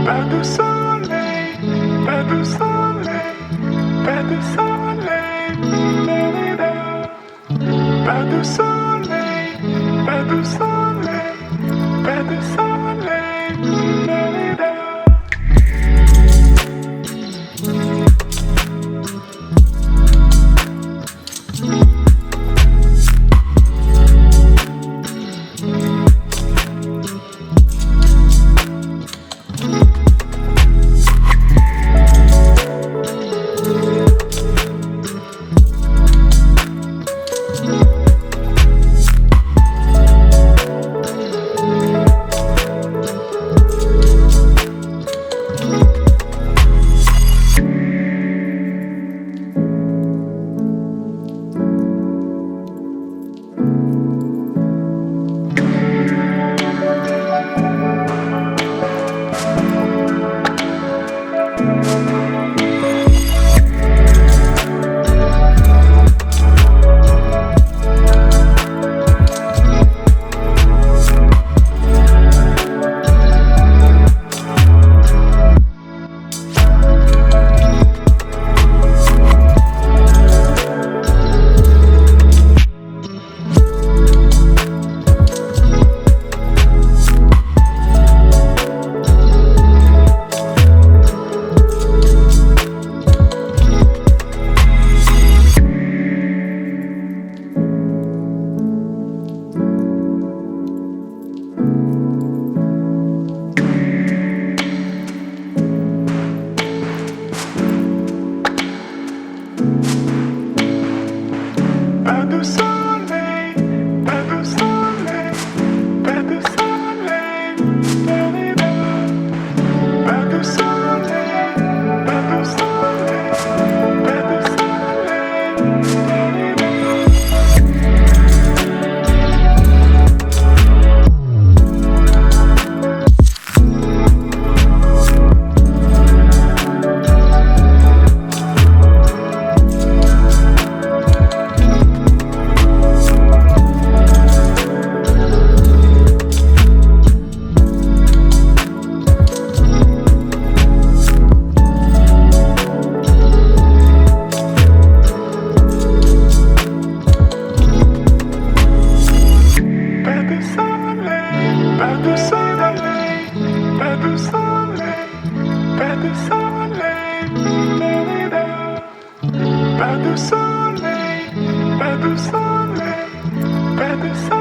Pas de soleil, pas de soleil, pas de soleil, da-da-da. Pas de soleil, pas de soleil, pas de soleil, da-da-da. Pas de soleil, pas de soleil, pas de soleil, da-da-da. Pas de soleil, pas de soleil, pas de soleil, pas de soleil, pas de soleil, pas de soleil, da-da-da. Pas de soleil, pas de soleil, pas de soleil.